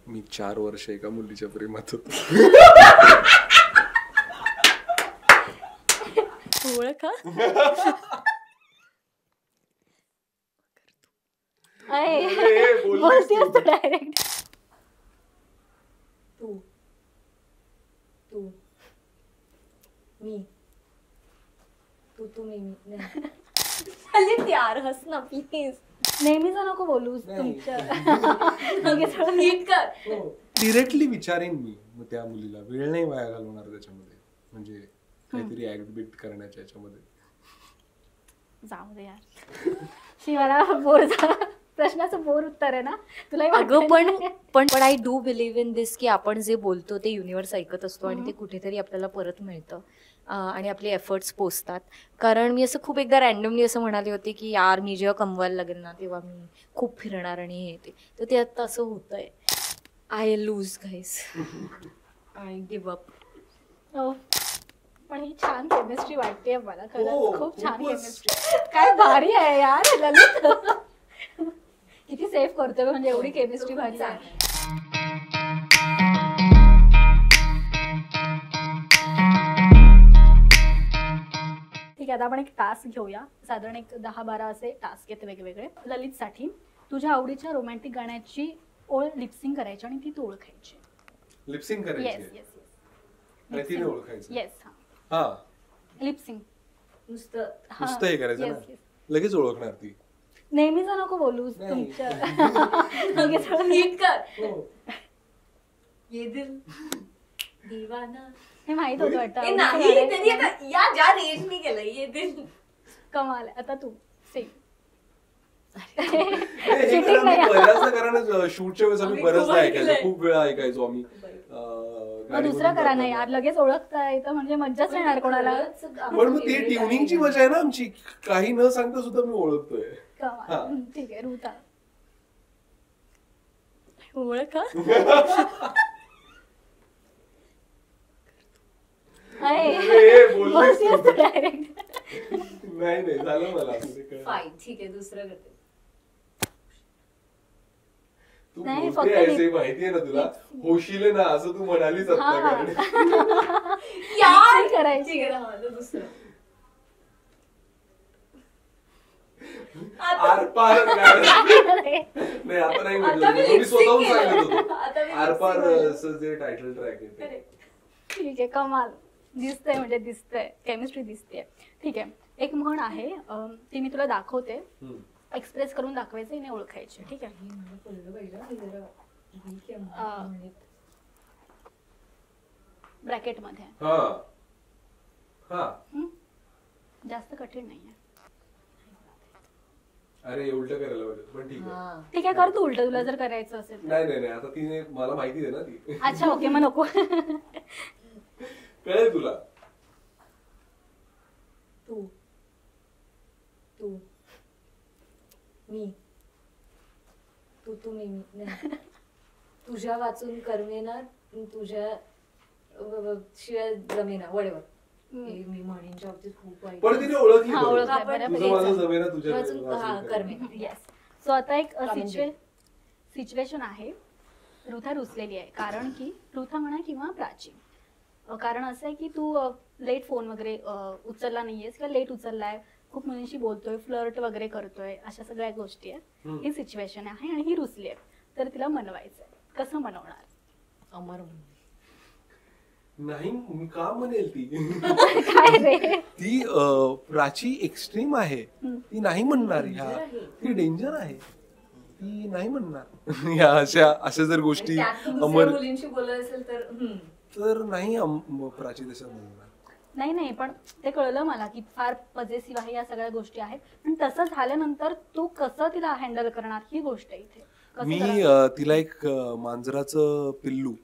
मी 4 वर्ष एका मुलीच्या प्रेमात होतो. ओळखा बोलते डायरेक्ट. तू तू मी तू तू मी नाही यार हस ना प्लीज. नेहमीच नको बोलूस तुमच्या. नीट कर. डिरेक्टली विचारेन मी मग त्या मुलीला. वेळ नाही वाया घालवणार त्याच्यामध्ये, म्हणजे काहीतरी ऍक्ट बिक्ट करण्याच्या याच्यामध्ये. जाऊ दे यार. मला बोर प्रश्नाचं बोर उत्तर आहे ना तुला. अगं पण I do believe in this की आपण जे बोलतो ते युनिव्हर्स ऐकत असतो आणि ते कुठेतरी आपल्याला परत मिळतं आणि आपले एफर्ट्स पोचतात. कारण मी असं खूप एकदा रॅन्डमली असं म्हणाले होते की यार मी जेव्हा कमवायला लागेल ना तेव्हा मी खूप फिरणार आणि हे ते, तर ते आता असं होतंय. I lose guys, I give up. पण ही छान केमिस्ट्री वाटते मला खरंच. खूप छान केमिस्ट्री. काय भारी आहे यार ललित. किती सेफ करतोय म्हणजे एवढी केमिस्ट्री भारी आहे. ठीक आहे, आता आपण एक टास्क घेऊया. साधारण एक 10-12 असे टास्क आहेत वेगवेगळे. ललितसाठी तुझ्या आवडीच्या रोमॅन्टिक गाण्याची ओळ लिपसिंग करायची आणि ती तू ओळखायची. लिपसिंग करायची. Yes yes yes. आणि तिने ओळखायचं. येस. हा लिपसिंग नुसतं हे करायचं ना, लगेच ओळखणार ती. नेहमीच नको बोलूस तुमच्या. नीट कर. ये दिल दीवाना हे माहित होतं वाटतं. नाही त्यांनी आता या ज्या रेंजनी केलं ये दिल. कमाल. आता तू सेम. शूटच्या वेळेस आम्ही बरंचदा ऐकायचो, खूप वेळा ऐकायचो आम्ही. दुसरं करा ना यार, लगेच ओळखता येतं म्हणजे मज्जाच येणार कोणाला. पण मग ती ट्युनिंगची मजा आहे ना आमची. काही न सांगता सुद्धा मी ओळखतोय. ठीक आहे. ऋता ओळखा. डायरेक्ट नाही झालं मला. फाईन ठीक आहे, दुसरं करते. तू बोलते माहितीये ना तुला, होशील ना असं तू म्हणालीच आता. करायची दुसरं आरपार. नाही आता नाही म्हटलं, मी स्वतःहून सांगत होतो. आरपार जे टायटल ट्रॅक आहे. ठीक आहे. कमाल दिसतंय म्हणजे दिसतंय केमिस्ट्री दिसते. ठीक आहे. एक म्हण आहे ती मी तुला दाखवते. एक्सप्रेस करून दाखवायचं, हिने ओळखायची. ठीक आहे. ब्रॅकेट मध्ये जास्त कठीण नाहीये. अरे उलट करायला पाहिजे, पण ठीक आहे. ठीक आहे, कर तू उलट तुला जर करायचं असेल. नाही आता तिने मला माहिती आहे ना ती. अच्छा ओके, मग नको. कळेल तुला. तू तू मी तू तू मी तुझ्या वाचून करमेना, तुझ्या शिवाय जमेना, वडेवर. मी म्हणींच्या बाबतीत खूप वाईट. पण तिने ओळखली. सो आता एक सिच्युएशन आहे. ऋथा रुसलेली आहे कारण की ऋथा म्हणा किंवा प्राची. कारण असं आहे की तू लेट फोन वगैरे उचलला नाहीयेस किंवा लेट उचललाय, खूप मुलींशी बोलतोय, फ्लर्ट वगैरे करतोय, अशा सगळ्या गोष्टी आहेत. ही सिच्युएशन आहे आणि ही रुसली आहे, तर तिला मनवायचंय. कसं मनवणार? अमर नाही, मी का म्हणेल ती. काय रे, ती प्राची एक्स्ट्रीम आहे, ती नाही म्हणणार. ह्या ती डेंजर आहे, ती नाही म्हणणार. या अशा जर गोष्टी अमर मुलींशी बोलत असेल तर नाही प्राची तसं म्हणणार. नाही पण ते कळलं मला की फार पॉझिटिव्ह आहे, या सगळ्या गोष्टी आहेत. पण तसं झाल्यानंतर तू कसं तिला हँडल करणार ही गोष्ट आहे इथे. मी तिला एक मांजराचं पिल्लू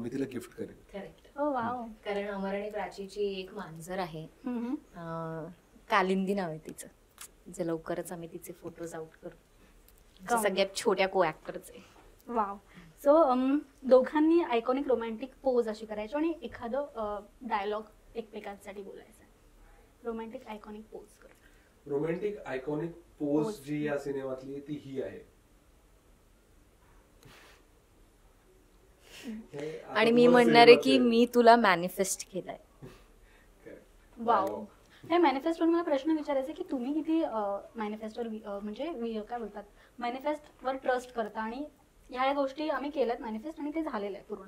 मी तिला गिफ्ट करेन. करेक्ट. हो वाव. कारण अमर आणि प्राचीची एक मांजर आहे, कालिंदी नाव आहे तिचं. जे लवकरच आम्ही तिचे फोटोज आउट करू. सगळ्यात छोट्या को ऍक्टरचे. वाव. सो दोघांनी आयकॉनिक रोमॅन्टिक पोज अशी करायची आणि एखादं डायलॉग एकमेकांसाठी बोलायचं. रोमॅन्टिक आयकॉनिक पोज कर. रोमॅन्टिक आयकॉनिक पोज जी या सिनेमातली ती ही आहे. आणि मी म्हणणार आहे की मी तुला मॅनिफेस्ट केलंय. वाव. हे मॅनिफेस्टवर मला प्रश्न विचारायचा आहे की तुम्ही किती मॅनिफेस्टवर म्हणजे काय बोलतात मॅनिफेस्टवर ट्रस्ट करता आणि ह्या गोष्टी आम्ही केल्यात मॅनिफेस्ट आणि ते झालेलं आहे पूर्ण.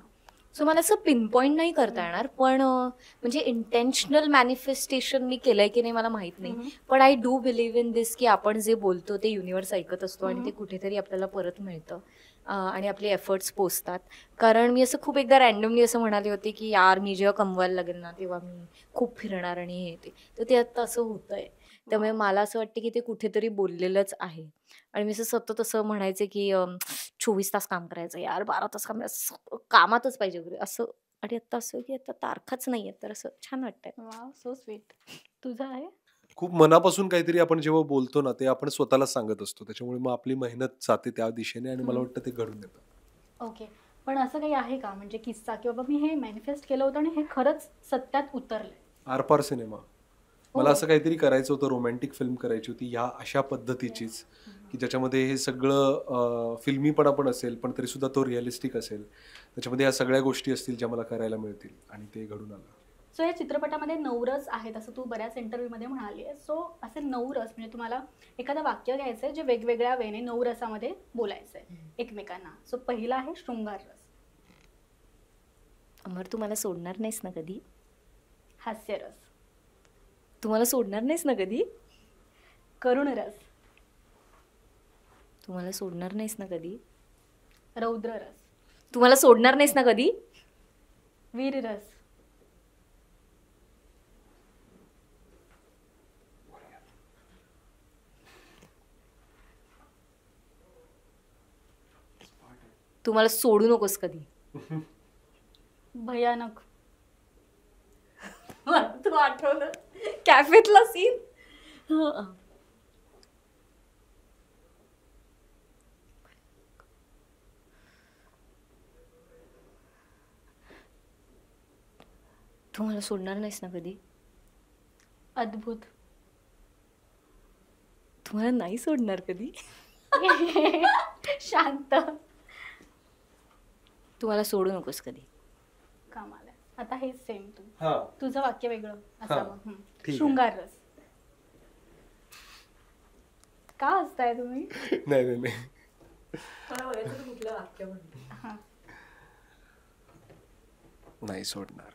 सो मला असं पिनपॉईंट नाही करता येणार, पण म्हणजे इंटेन्शनल मॅनिफेस्टेशन मी केलंय की नाही मला माहित नाही, पण I do believe in this की आपण जे बोलतो ते युनिव्हर्स ऐकत असतो आणि ते कुठेतरी आपल्याला परत मिळतं आणि आपले एफर्ट्स पोचतात. कारण मी असं खूप एकदा रॅन्डमली असं म्हणाले होते की यार मी जेव्हा कमवायला लागेल ना तेव्हा मी खूप फिरणार आणि हे ते, तर ते आता असं होतंय. त्यामुळे मला असं वाटतं की ते कुठेतरी बोललेलंच आहे. आणि मी असं सतत असं म्हणायचे की 24 तास काम करायचं यार, 12 तास काम कामातच पाहिजे वगैरे असं. आणि आता असं की आता तारखाच नाहीये, तर असं छान वाटतंय. Wow, so sweet. तुझं आहे? खूप मनापासून काहीतरी आपण जेव्हा बोलतो ना ते आपण स्वतःला सांगत असतो, त्याच्यामुळे मग आपली मेहनत जाते त्या दिशेने आणि मला वाटतं ते घडून येतं. ओके. पण असं काही आहे का म्हणजे किस्सा की बाबा मी हे मॅनिफेस्ट केलं होतं आणि हे खरंच सत्यात उतरलंय? आरपार सिनेमा. मला असं काहीतरी करायचं होतं, रोमॅन्टिक फिल्म करायची होती ह्या अशा पद्धतीचीच, की ज्याच्यामध्ये हे सगळं फिल्मीपणा पण असेल पण तरी सुद्धा तो रिअलिस्टिक असेल, त्याच्यामध्ये या सगळ्या गोष्टी असतील ज्या मला करायला मिळतील आणि ते घडून आलं. सो या चित्रपटामध्ये 9 रस आहेत असं तू बऱ्याच इंटरव्ह्यूमध्ये म्हणाली आहे. सो असे 9 रस म्हणजे तुम्हाला एखादं वाक्य घ्यायचं आहे जे वेगवेगळ्या वेने 9 रसामध्ये बोलायचं आहे एकमेकांना. सो पहिला आहे शृंगार रस. अमर, तू मला सोडणार नाहीस ना कधी? हास्य रस. तू मला सोडणार नाहीस ना कधी? करुण रस. तू मला सोडणार नाहीस ना कधी? रौद्र रस. तू मला सोडणार नाहीस ना कधी? वीर रस. तू मला सोडू नकोस कधी. भयानक. तू आठवलं कॅफेतला सीन? तू मला सोडणार नाहीस ना कधी? अद्भुत. तू मला नाही सोडणार कधी? शांत. तू मला सोडू नकोस कधी. कामाला. आता हे सेम तू. हा. तुझं वाक्य वेगळं असावं. ठीक आहे. शृंगार रस. का हसताय तुम्ही? नाही नाही नाही. कुठलं वाक्य म्हणतो? नाही सोडणार.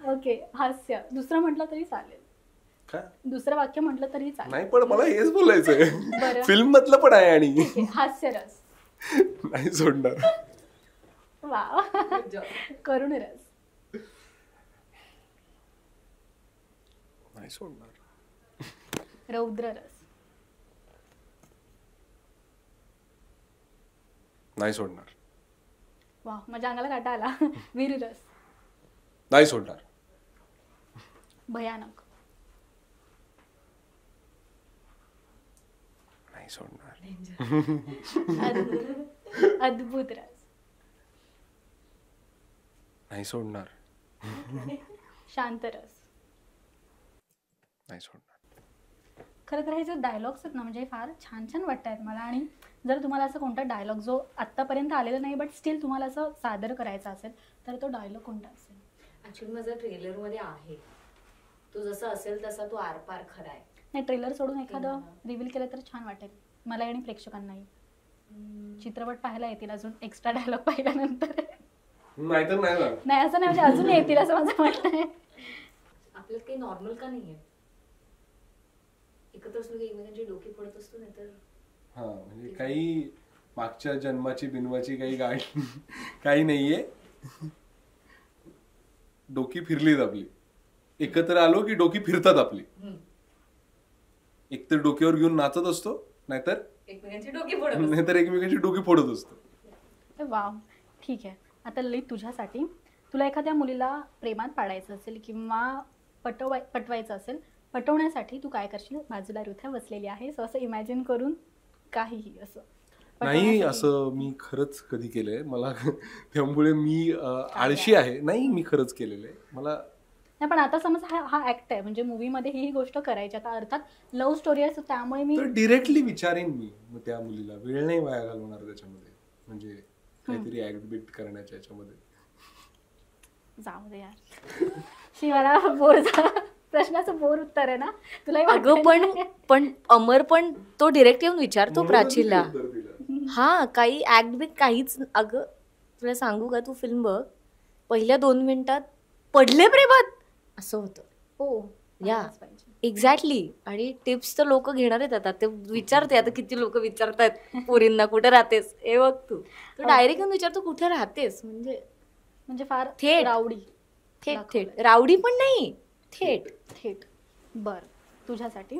ओके. हास्य. दुसरं म्हटलं तरी चालेल. काय? दुसरं वाक्य म्हटलं तरी चालेल. नाही पण मला हेच बोलायचंय. बरं. फिल्म मधलं पण आहे आणि ओके. हास्य रस. नाही सोडणार. वा. करुण रस. नाही सोडणार. रौद्र रस. नाही सोडणार. वा, माझ्या अंगाला काटा आला. वीर रस. नाही सोडणार. भयानक. नाही सोडणार. अद्भुत रस. नाही सोडणार. शांत रस. नाही सोडणार. खरं तर हे जे डायलॉग्स आहेत ना म्हणजे फार छान छान वाटत आहेत मला. आणि जर तुम्हाला असं कोणता डायलॉग जो आत्तापर्यंत आलेला नाही बट स्टील तुम्हाला असं सादर करायचा असेल तर तो डायलॉग कोणता असेल? ऍक्च्युली माझा ट्रेलरमध्ये आहे, तो जसा असेल तसा तो आरपार खरा आहे. नाही, ट्रेलर सोडून एखादं रिव्हील केलं तर छान वाटेल मला आणि प्रेक्षकांनाही. चित्रपट पाहायला येतील अजून एक्स्ट्रा डायलॉग पाहिल्यानंतर. नाहीतर नाही ना. नाही असं नाही, म्हणजे अजून येतील असं माझं म्हणणं आहे. आपल्यात काही नॉर्मल का नाहीये? एकत्र असलो की एकमेकांची डोकी पडत असतो, नाही तर हा म्हणजे काही मागच्या जन्माची बिनवाची काही गाडी काही नाहीये. डोकी फिरलीत आपली. एकत्र आलो की डोकी फिरतात आपली. एकतर डोक्यावर घेऊन नाचत असतो, नाहीतर एकमेकांची एकमेकांची डोकी फोडत असतो. वाव. ठीक आहे. आता ललित, तुझ्यासाठी तुला एखाद्या मुलीला प्रेमात पाडायचं असेल किंवा पटवायचं असेल, पटवण्यासाठी तू काय करशील? बाजूला रुथा बसलेली आहे, सो असं इमॅजिन करून काहीही असं. नाही, असं मी खरंच कधी केलंय. मला त्यामुळे मी आळशी आहे. नाही, मी खरंच केलेलं आहे. मला नाही पण आता समज हा ऍक्ट आहे म्हणजे मूवीमध्ये ही गोष्ट करायची, आता अर्थात लव्ह स्टोरी आहे त्यामुळे मी तर डिरेक्टली विचारेन मी मग त्या मुलीला, वेळ नाही वाया घालवणार त्याच्यामध्ये, म्हणजे काहीतरी ऍक्ट बिट करण्याच्या याच्यामध्ये. जाऊ दे यार शिवाला बोर प्रश्नाचं बोर उत्तर आहे ना तुला. अगं पण अमर पण तो डिरेक्ट येऊन विचारतो प्राचीला, हा काही ऍक्ट बिट काहीच. अगं तुला सांगू का, तू फिल्म बघ, पहिल्या 2 मिनिटात पडले प्रेमात असं होतं. हो या एक्झॅक्टली. आणि टिप्स तर लोक घेणार आहेत आता, ते विचारते आता किती लोक विचारतात पोरींना कुठे राहतेस, हे बघ तू डायरेक्ट येऊन विचारतो कुठे राहतेस, म्हणजे फार थेट रावडी, थेट रावडी पण नाही, थेट. बर, तुझ्यासाठी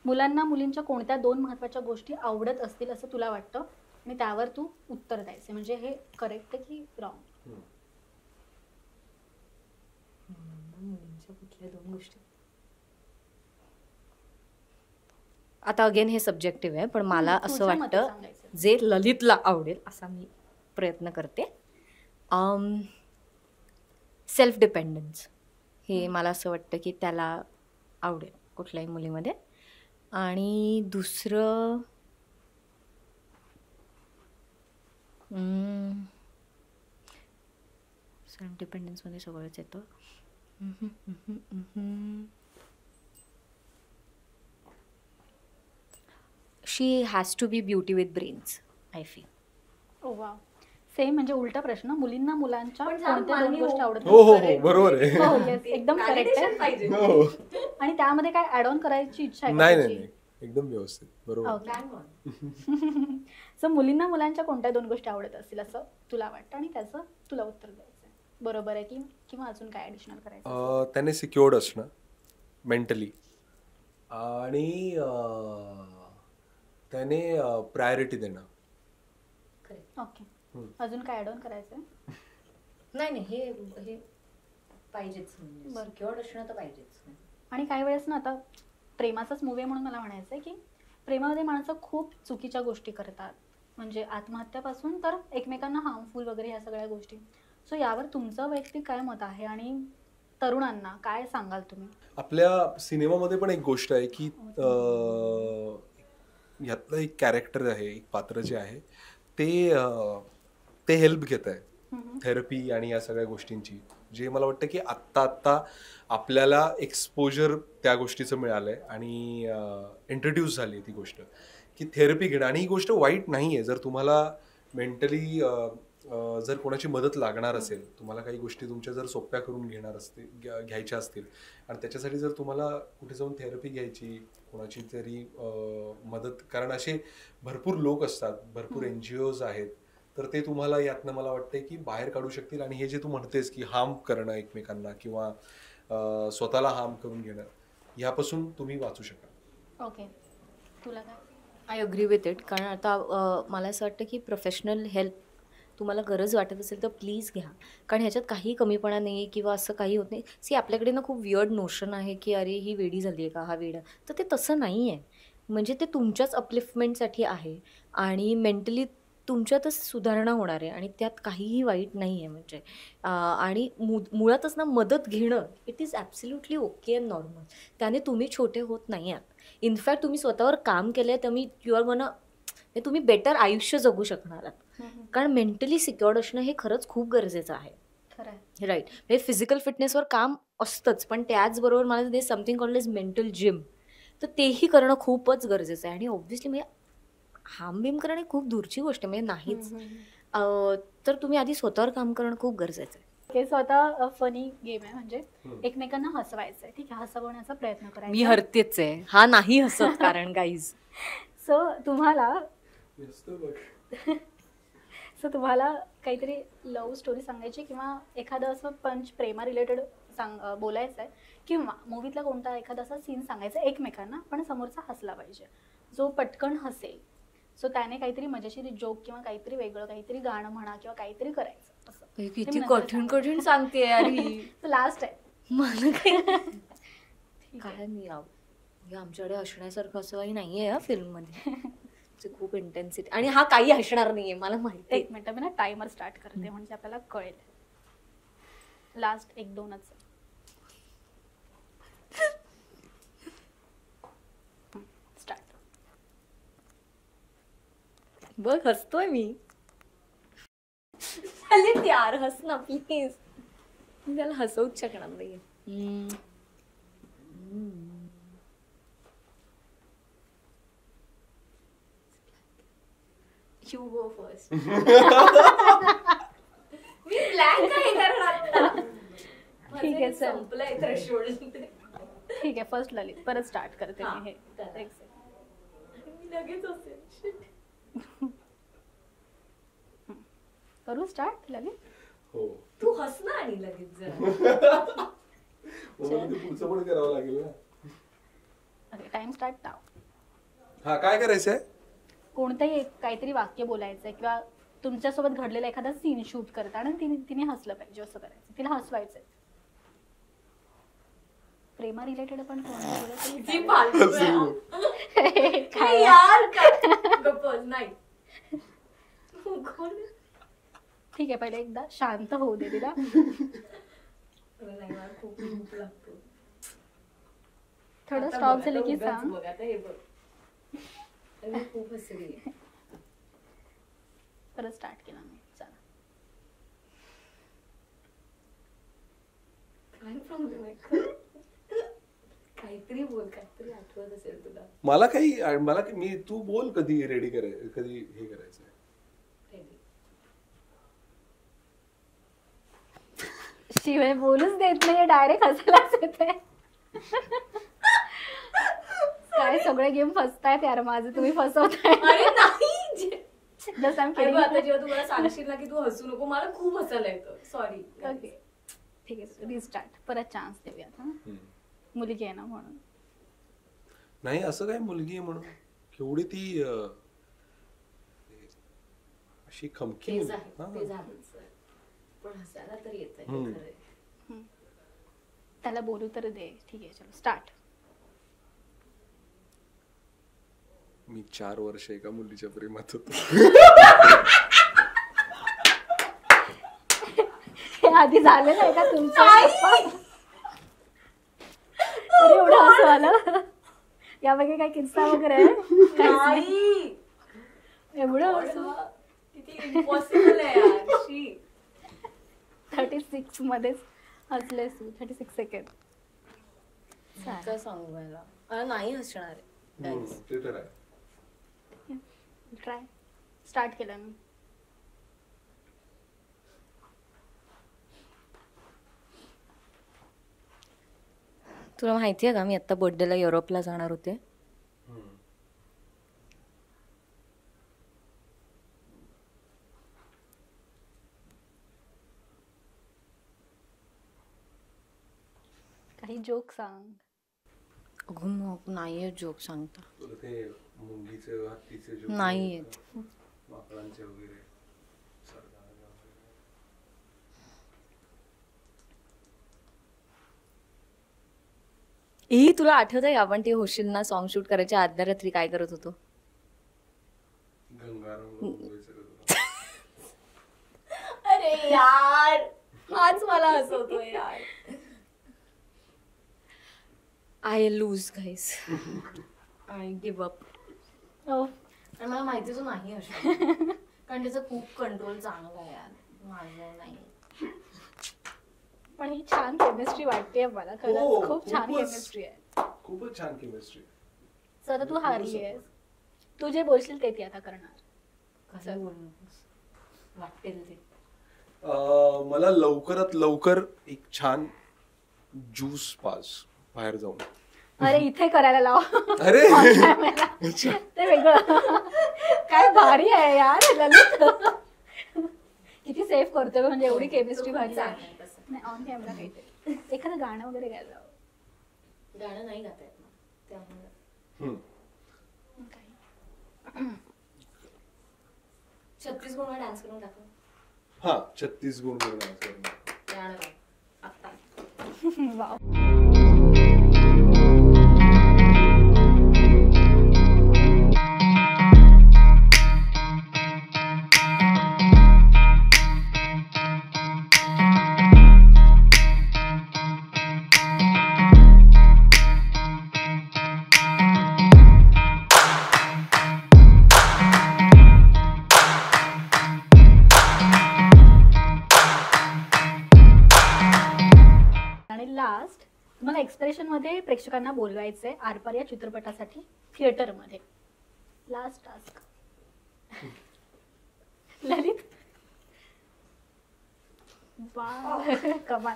मुलांना मुलींच्या कोणत्या 2 महत्वाच्या गोष्टी आवडत असतील असं तुला वाटतं आणि त्यावर तू उत्तर द्यायचे, म्हणजे हे करेक्ट आहे की रॉंग? मुलींच्या कुठल्या 2 गोष्टी, आता अगेन हे सब्जेक्टिव्ह आहे, पण मला असं तुझ्या मते वाटतं सांगायचं. जे ललितला आवडेल असा मी प्रयत्न करते. सेल्फ डिपेंडन्स हे मला असं वाटतं की त्याला आवडेल कुठल्याही मुलीमध्ये. आणि दुसरं सेल्फ डिपेंडन्समध्ये सगळंच येतं. She has to be beauty with brains, I feel. ओ वा, सेम, म्हणजे उलटा प्रश्न, मुलींना मुलांच्या पण कोणत्या 2 मान्य गोष्टी हो. आवडत हो हो हो बरोबर आहे. हो येस, एकदम करेक्ट आहे. हो. आणि त्यामध्ये काय ऍड ऑन करायची इच्छा आहे नाही नाही नाही, एकदम व्यवस्थित, बरोबर. सो मुलींना मुलांच्या कोणत्या 2 गोष्टी आवडत असतील असं तुला वाटतं आणि त्याचं तुला उत्तर द्यायचं आहे, बरोबर आहे की किंवा अजून काय ऍडिशनल करायचं? त्याने सिक्युअर्ड असणं मेंटली, आणि त्याने प्रायोरिटी देणं. ओके, अजून काय ऍड ऑन करायचं आहे? नाही हे पाहिजेच, सिक्युअर्ड असणं तर पाहिजेच. आणि काही वेळेस ना, आता प्रेमाचाच मूवी म्हणून मला म्हणायचं आहे की प्रेमामध्ये माणसं खूप चुकीच्या गोष्टी करतात, म्हणजे आत्महत्यापासून तर एकमेकांना हार्मफुल वगैरे ह्या सगळ्या गोष्टी. सो यावर तुमचं वैयक्तिक काय मत आहे आणि तरुणांना काय सांगाल तुम्ही? आपल्या सिनेमामध्ये पण एक गोष्ट आहे की ह्यातलं एक कॅरेक्टर आहे, एक पात्र जे आहे ते हेल्प घेत आहे थेरपी आणि या सगळ्या गोष्टींची, जे मला वाटतं की आत्ता आपल्याला एक्सपोजर त्या गोष्टीचं मिळालंय आणि इंट्रोड्यूस झाली ती गोष्ट की थेरपी घेणं. आणि ही गोष्ट वाईट नाही आहे, जर तुम्हाला मेंटली जर कोणाची मदत लागणार असेल, तुम्हाला काही गोष्टी तुमच्या जर सोप्या करून घ्यायच्या असतील आणि त्याच्यासाठी जर तुम्हाला कुठे जाऊन थेरपी घ्यायची, कोणाची तरी मदत, कारण असे भरपूर लोक असतात, भरपूर NGOs आहेत, तर ते तुम्हाला यातनं मला वाटतंय की बाहेर काढू शकतील. आणि हे जे तू म्हणतेस की हार्म करणं एकमेकांना किंवा स्वतःला हार्म करून घेणं, यापासून तुम्ही वाचू शकाल. ओके, तुला काय? I agree with it. कारण आता मला असं वाटतं की प्रोफेशनल हेल्प तुम्हाला गरज वाटत असेल तर प्लीज घ्या, कारण ह्याच्यात काही कमीपणा नाही आहे किंवा असं काही होत नाही. आपल्याकडे ना खूप वियर्ड नोशन आहे की अरे ही वेडी झाली आहे का, हा वेडा, तर ते तसं नाही आहे. म्हणजे ते तुमच्याच अपलिफ्टमेंटसाठी आहे आणि मेंटली तुमच्यातच सुधारणा होणार आहे आणि त्यात काहीही वाईट नाही आहे. म्हणजे आणि मुळातच ना मदत घेणं it is absolutely okay and normal. त्याने तुम्ही छोटे होत नाही आहात. इनफॅक्ट तुम्ही स्वतःवर काम केलं आहे तर तुम्ही बेटर आयुष्य जगू शकणार आहात. कारण मेंटली सिक्युअर्ड असणं हे खरंच खूप गरजेचं आहे. राईट, म्हणजे फिजिकल फिटनेसवर काम असतंच, पण त्याचबरोबर मला ते something called is mental gym, तर तेही करणं खूपच गरजेचं आहे. आणि ऑब्व्हियसली म्हणजे हार्म बिम करणं खूप दूरची गोष्ट आहे, म्हणजे नाहीच. तर तुम्ही आधी स्वतःवर काम करणं खूप गरजेचं आहे. ओके, सो आता फनी गेम आहे, म्हणजे एकमेकांना हसवायचं आहे, ठीक आहे, हसवण्याचा प्रयत्न करायचा. मी हरतेच आहे, हा नाही हसत कारण गाईज. सो तुम्हाला काहीतरी लव्ह स्टोरी सांगायची किंवा एखादं असं पंच प्रेमा रिलेटेड बोलायचं आहे किंवा मूवीतला कोणता एखादा असा सीन सांगायचा एकमेकांना, पण समोरचा हसला पाहिजे, जो पटकन हसेल. सो त्याने काहीतरी मजेशीर जोक किंवा काहीतरी वेगळं काहीतरी गाणं म्हणा किंवा काहीतरी करायचं असं. किती कठीण सांगते यारी. लास्ट आहे मला काय मी आमच्याकडे हसण्यासारखं असं काही नाहीये या फिल्म मध्ये. खूप इंटेन्सिटी आणि हा काही हसणार नाहीये मला माहिती. एक मिनिट मी ना टायमर स्टार्ट करते म्हणजे आपल्याला कळेल. लास्ट 1-2च. बघ हसतोय मी. चालेल यार हस ना प्लीज. मी त्याला हसवूच शकणार नाही. You go first. मी ब्लँक आहे करणार. ठीक आहे, चल. संपलंय थ्रेशोल्ड. ठीक आहे, फर्स्ट ललित. परत स्टार्ट करते हा, मी हे. करा. एक second. मी लगेच असेल. करू स्टार्ट ललित? हो. तू हस ना आणि लगेच जरा. पुढचं पण करावं लागेल ना. ओके, टाइम स्टार्ट नाव. हा, काय करायचंय? कोणतंही काहीतरी वाक्य बोलायचंय किंवा तुमच्यासोबत घडलेला एखादा सीन शूट करताना तिने हसलं पाहिजे, असं करायचं. तिला हसवायचंय. प्रेमा रिलेटेड पण किती फालतू आहे. काय यार गप्पच नाही. ठीक आहे, पहिले एकदा शांत होऊ दे तिला. खूप भूक लागतो. थोडं स्टॉप झालं की सांग. बघ आता हे बघ. मी खूप हसली. परत स्टार्ट केला मी. चला. काहीतरी बोल, काहीतरी आठवत असेल तुला. मला मी तू बोल कधी रेडी कधी हे करायचंय. शिवाय बोलूच देत नाही, डायरेक्ट हसायलाच येते. काय सगळे गेम फसतायत यार माझे, तुम्ही फसवताय. अरे नाही. जसं आम्ही अरे आता जेव्हा तू मला सांगशील ना की तू हसू नको, मला खूप हसायला येतं. सॉरी. ओके, ठीक आहे, रिस्टार्ट. परत चान्स देऊयात. मुलगी आहे ना म्हणून. नाही, असं काय मुलगी आहे म्हणून. केवढी ती अशी खमकी. ते झालंच. पण हसायला तर येतंय, हे खरंय. त्याला बोलू तर दे. ठीक आहे, चलो स्टार्ट. मी 4 वर्ष एका मुलीच्या प्रेमात होतो. हे आधी झालेलं आहे का तुमचं? अरे एवढं असं आलं. यापैकी काय किस्सा वगैरे आहे? एवढं असं किती इम्पॉसिबल आहे यार. 36 मध्येच हसलेस तू. 36 सेकंड. काय सांगू मला नाही हसणार आहे. ते तर आहे. ट्राय. स्टार्ट केलं मी. तुला माहितीये का मी आता बर्थडेला युरोपला जाणार होते. काही जोक सांग. नाहीये जोक सांगता. तुला ते मुंगीचे हत्तीचे जोक नाही येत. माकडांचे वगैरे. तुला आठवत आहे आपण ते होशील ना सॉन्ग शूट करायच्या आदल्या रात्री काय करत होतो? अरे यार आज मला हसवतोय यार. I lose guys. I give up. आणि मला माहितीच नाही असं. कारण त्याचा खूप कंट्रोल चांगला आहे यार. माझं नाही. पण ही छान केमिस्ट्री वाटते मला खरंच. खूप छान केमिस्ट्री आहे. खूपच छान केमिस्ट्री. सो आता तू हारली आहेस. तू जे बोलशील ते ती आता करणार. कसं बोलू नकोस. वाटेल ते. मला लवकरात लवकर एक छान ज्यूस पास बाहेर जाऊन. अरे इथे करायला लाव. अरे ते वेगळं. काय भारी आहे यार ललित. किती सेफ करतोय म्हणजे एवढी केमिस्ट्री भारी आहे. नाही ऑन कॅमेरा काहीतरी एखादं गाणं वगैरे गायला लाव. गाणं नाही गाता येत ना त्यामुळे. 36 गुण डान्स करून दाखव. हा 36 गुण डान्स करून. गाणं आता. वाव. लास्ट तुम्हाला एक्सप्रेशन मध्ये प्रेक्षकांना बोलवायचंय आरपार या चित्रपटासाठी थिएटरमध्ये. Last task. ललित वा कमाल.